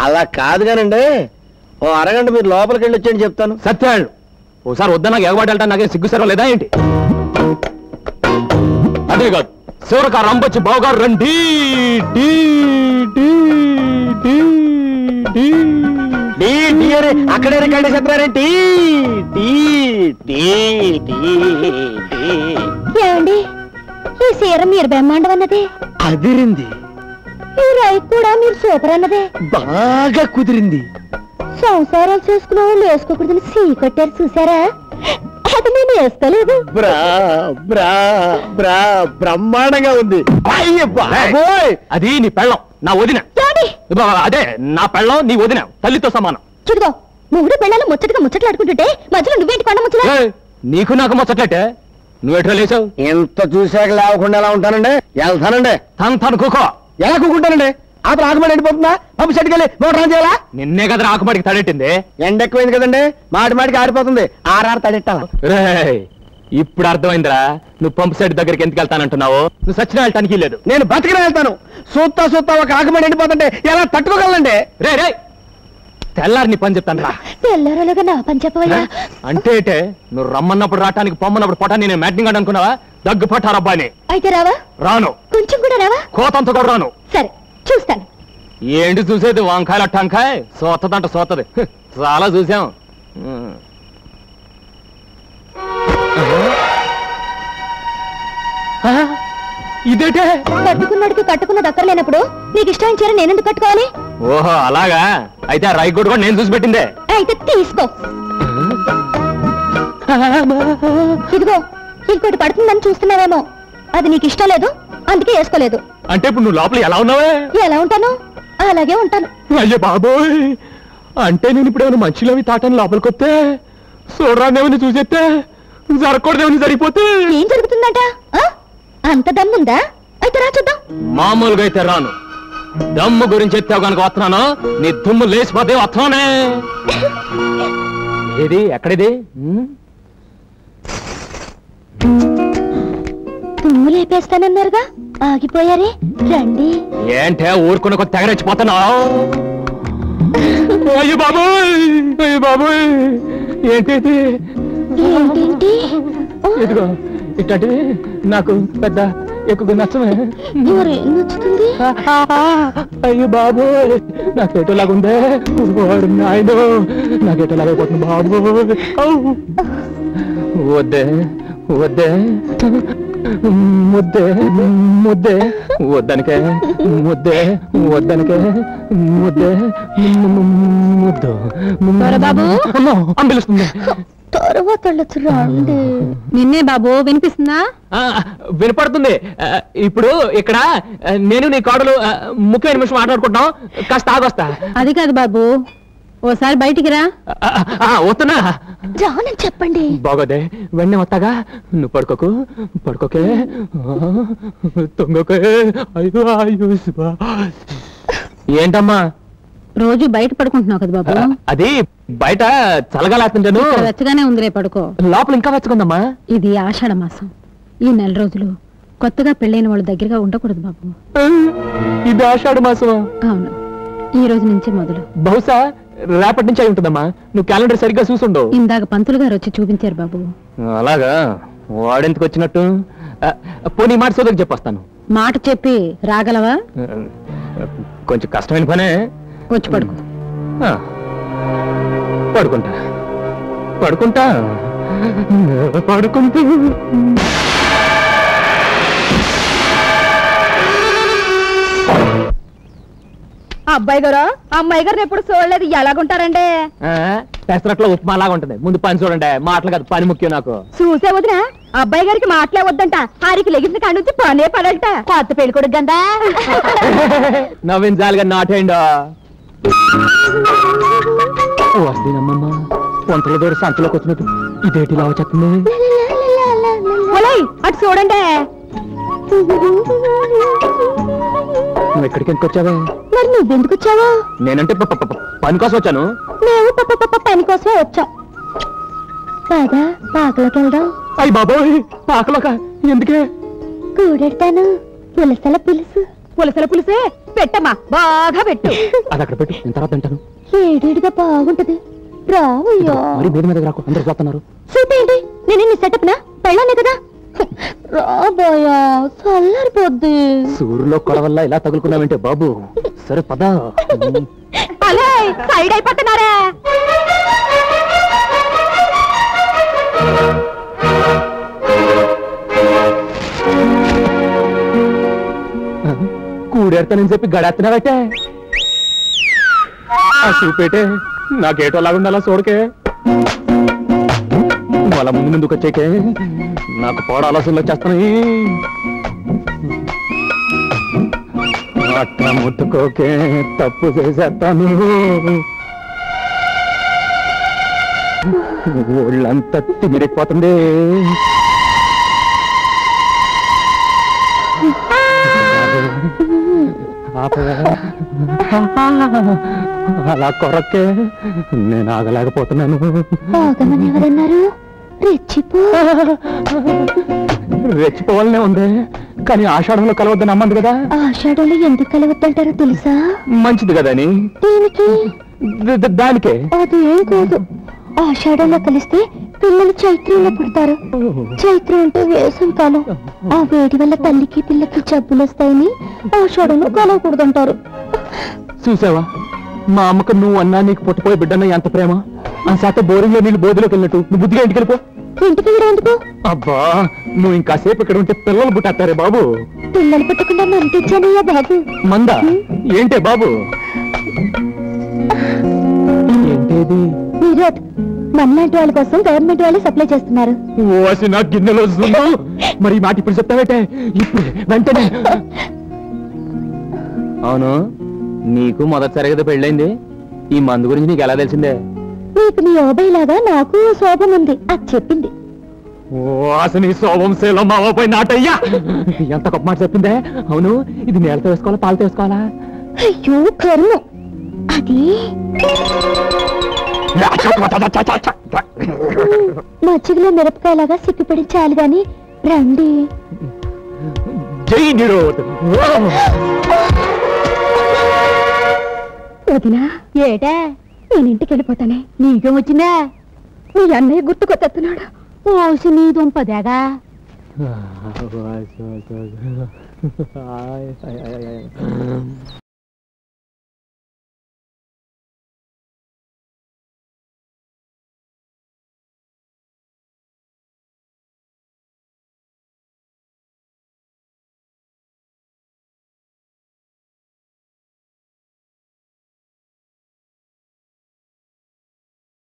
అలా కాదు కానండి, ఓ అరగంట మీరు లోపలికి వెళ్ళి వచ్చేయండి చెప్తాను. సత్యాళ్ళు ఓసారి వద్దా నాకు ఎగబాటు వెళ్తాను, నాకేం సిగ్గు సరం లేదా ఏంటి? అదే కాదు, శివరక రంబొచ్చి బావగారు రండి. అక్కడే రికార్డు చెప్పారేంటి? ఏమండి, ఈ సీర మీరు బ్రహ్మాండం అన్నదే అదిరింది. ఈ రైతు కూడా మీరు సూపర్ అన్నదే బాగా కుదిరింది. సంసారాలు చేసుకున్న వాళ్ళు వేసుకోకూడదని సీ కట్టారు చూసారా? అది నేను వేసుకోలేదు. బ్రహ్మాండంగా ఉంది. అది నీ పెళ్ళం, నా వదిన. అదే నా పెళ్ళం, నీ వదిన, తల్లితో సమానం. చూడుకో, మూడు పెళ్ళాలు ముచ్చటగా ముచ్చట్లాడుకుంటుంటే మధ్యలో నువ్వేంటి కొండ ముచ్చట? నీకు నాకు ముచ్చట్లేటే నువ్వెట్లా లేచావు? ఎంత చూసాక లేవకుండా ఎలా ఉంటానండి? వెళ్తానండి. తను కూకో. ఎలా కూకుంటానండి? అతను ఆకుమడి ఎండిపోతుందా? పంపు సెట్కి వెళ్ళి మోటార్ ఆన్ చేయాలా? నిన్నే కదా ఆకుమడికి తడెట్టింది. ఎండ ఎక్కువైంది కదండి, మాటికి ఆరిపోతుంది. ఆరారు తడెట్టాలా? ఇప్పుడు అర్థమైందిరా నువ్వు పంపు సెట్ దగ్గరికి ఎందుకు వెళ్తానంటున్నావు. నువ్వు సచిన వెళ్ళటానికి లేదు, నేను బతికిన వెళ్తాను. సూత్తా ఒక ఆకుమడి ఎండిపోతుంటే ఎలా తట్టుకోగలండి? రే తెల్లారి నీ పని చెప్తాను రా. తెల్లారలాగా నా పని చెప్పవయ్యా. అంటే నువ్వు రమ్మన్నప్పుడు రావటానికి పొమ్మన్నప్పుడు పొటాన్ని నేను మ్యాటింగ్ అని అనుకున్నావా? దగ్గు పట్టారబ్బాని. అయితే రావా? రాను. కొంచెం కూడా రావా? కోతంత కూడా రాను. సరే చూస్తాను. ఏంటి చూసేది? వంకాయల టంకాయ సోతదంట సోతది. చాలా చూసాం. ఇదేటే కట్టుకున్నాడికి కట్టుకున్న దక్కర్లేనప్పుడు నీకు ఇష్టం చీర నేనెందుకు కట్టుకోవాలి? ఓహో అలాగా, అయితే ఆ రైకోట్ కూడా నేను చూసి పెట్టిందే. అయితే తీసుకో. ఇదిగో ఇంకోటి పడుతుందని చూస్తున్నావేమో, అది నీకు ఇష్టం లేదు అందుకే వేసుకోలేదు. అంటే ఇప్పుడు నువ్వు లోపల ఎలా ఉన్నావే? ఎలా ఉంటాను అలాగే ఉంటాను. అయ్యో బాబోయ్, అంటే నేను ఇప్పుడు ఏమైనా మంచిలోవి తాటాను లోపలికి వస్తే చూడరాదేమని చూసేస్తే జరగకూడదేమని జరిగిపోతే ఏం జరుగుతుందంట? అంత దమ్ముందా? అయితే రా చూద్దాం. మామూలుగా అయితే రాను. దమ్ము గురించి ఎత్తావు కనుక వస్తున్నాను. నీ దుమ్ము లేచిపోతే వస్తున్నానే. ఏది ఎక్కడిది? దుమ్ము లేపేస్తానన్నారుగా, ఆగిపోయారే. రండి. ఏంటే ఊరుకున్న కొద్ది తెగరెచ్చిపోతున్నావు? అయ్యో బాబోయ్, అయ్యో బాబోయ్, ఏంటి ఏంటేంటి? ఇదిగో ఇట్లాంటివి నాకు పెద్ద ఎక్కువ నచ్చమే. నచ్చుతుంది. అయ్యో బాబోయ్, నాకేటోలాగుందే. నాయన నాకేటోలాగైపోతుంది బాబోయ్. వద్దే వద్దే ముద్దే ముద్దే వద్దనికే ముద్దే వద్దనికే ముద్దే ముద్దు. బాబు అంబిలుస్తుంది. తర్వాత రండి. నిన్నే బాబు, వినిపిస్తుందా? వినపడుతుంది. ఇప్పుడు ఇక్కడ నేను నీ కోడలు ముఖ్యమైన నిమిషం మాట్లాడుకుంటాం. కాస్త ఆగొస్తా. అది కాదు బాబు, ఓసారి బయటికి రా. వస్తున్నా. రానని చెప్పండి. బాగోదే, వెంటనే వస్తాగా. నువ్వు పడుకోకు, పడుకోకే, తొంగకే. అయ్యో అయ్యో. ఏంటమ్మా రోజు బయట పడుకుంటున్నావు కదా బాబు? అది బయట చల్లగా లేకుంటాను. వెచ్చగానే ఉందిలే, పడుకో. లోపల ఇంకా వెచ్చకుందమ్మా. ఇది ఆషాఢ మాసం. ఈ నెల రోజులు కొత్తగా పెళ్ళైన వాళ్ళ దగ్గరగా ఉండకూడదు బాబు. ఇది ఆషాఢ మాసం? అవును, ఈ రోజు నుంచి మొదలు. బహుశా రేపటి నుంచి అయి ఉంటుందమ్మా. నువ్వు క్యాలెండర్ సరిగ్గా చూసుండవు. ఇందాక పంతులు గారు వచ్చి చూపించారు బాబు. అలాగా? వాడెందుకు వచ్చినట్టు? పోనీ మాట సోదరికి చెప్పొస్తాను. మాట చెప్పి రాగలవా? కొంచెం కష్టమైన పనే. వచ్చి పడుకో. పడుకుంటా పడుకుంటా పడుకుంటూ. అబ్బాయి గారు అమ్మాయి గారిని ఎప్పుడు చూడలేదు, ఎలాగుంటారండి? పెసరట్లో ఉప్మా లాగా ఉంటుంది. ముందు పని చూడండి, మాటలు కాదు పని ముఖ్యం నాకు. చూసే వదిన, అబ్బాయి గారికి మాటలే వద్దంట. ఆరికి లెగిసిన కాడి నుంచి పనే పడట. కొత్త పెళ్లి కొడుకు గందా. నవ్వించాలిగా నాటేయండు. వస్తేనమ్మమ్మ పొంతల దూర సంతలోకి వచ్చినట్టు ఇదేటి ఇలా వచ్చేస్తుంది. అటు చూడండి. నువ్వు ఎక్కడికి ఎందుకు వచ్చావే? మరి నువ్వెందుకు వచ్చావా? నేనంటే పని కోసం వచ్చాను. మేము పని కోసమే వచ్చాం. కాదా పాకలోకి వెళ్దాం? అయ్యి బాబోయ్, పాకలోక ఎందుకే? కూడెడతాను. పులసల పులుసు. పులసల పులుసే పెట్టమ్మా బాగా పెట్టు. అది అక్కడ పెట్టు, నేను తర్వాత తింటాను. ఏడేడుగా బాగుంటది. రావయ్యా. మరి మీద మీద రాకు, అందరు చూస్తున్నారు. చూపేంటి, నేనే నీ సెటప్ నా పెళ్ళానే కదా. రాబోయా, చల్లారిపోద్ది. సూర్యులో కొడ వల్ల ఇలా తగులుకున్నావంటే బాబు. సరే పద. అలే సైడ్ అయిపోతున్నారా? కూడేడతానని చెప్పి గడేస్తున్నావైతే ఆ చూపేటే నాకేటో లాగుండాలా చూడకే. వాళ్ళ ముందు ముందుకు వచ్చేకే నాకు పోడ ఆలోచనలు వచ్చేస్తున్నాయి. అట్లా ముట్టుకోకే, తప్పు చేసేస్తాను. ఒళ్ళంతా తిమిరిపోతుంది. అలా కొరకే నేను ఆగలేకపోతున్నాను. ఆగమని ఎవరన్నారు? రెచ్చిపోవాలనే ఉంది, కానీ ఆషాఢంలో కలవద్దని అమ్మంది కదా. ఆషాఢంలో ఎందుకు కలవద్దంటారో తెలుసా? మంచిది కదా అని. దీనికి దానికే అది ఏం కాదు. ఆషాఢంలో కలిస్తే పిల్లలు చైత్రంలో పుడతారు. చైత్రం అంటే వేసవి కాలం. ఆ వేడి వల్ల తల్లికి పిల్లకి జబ్బులు వస్తాయని ఆషాఢంలో కలవకూడదంటారు. చూసావా, మా అమ్మకు నువ్వు అన్నా నీకు పుట్టపోయే బిడ్డన్న ఎంత ప్రేమ. ఆ శాత బోరింగ్ లో నీళ్ళు బోధిలోకి వెళ్ళినట్టు నువ్వు బుద్ధిగా ఇంటికి వెళ్ళిపో. ఇంటికి ఎందుకు? అబ్బా, నువ్వు ఇంకాసేపు ఇక్కడ ఉంటే పిల్లలు పుట్టేస్తారే బాబు. పిల్లలు పుట్టకుండా మంటించానయ్యా బాబు. మందా ఏంటే బాబు? ఏంటేది? మీరేట్ మనలాంటి వాళ్ళ కోసం గవర్నమెంట్ వాళ్ళు సప్లై చేస్తున్నారు. ఓసి నా గిన్నెలో వస్తుందో. మరి ఈ మాట ఇప్పుడు చెప్తావేటే? ఇప్పుడు వెంటనే. అవును, నీకు మొదటిసారి కదా పెళ్ళైంది. ఈ మందు గురించి నీకు ఎలా తెలిసిందే? నీకు నీ ఓబై లాగా నాకు శోభం ఉంది, అది చెప్పింది. ఓ అసలు నీ శోభం శీలం మావపోయి నాటయ్యా. ఎంత గొప్ప మాట చెప్పిందే. అవును, ఇది నేలతో వేసుకోవాలా పాలతో వేసుకోవాలా? అయ్యో కర్మ, అది మజ్జిగలో మిరపకాయలాగా సిప్పిపడి చాలు గాని రండి. జై నిరోధ్. వదినా ఏటా? నేను ఇంటికి వెళ్ళిపోతానే. నీకేం వచ్చిందా? నీ అన్నయ్య గుర్తుకొస్తున్నాడు. ఓసి నీ దుంపదేగా.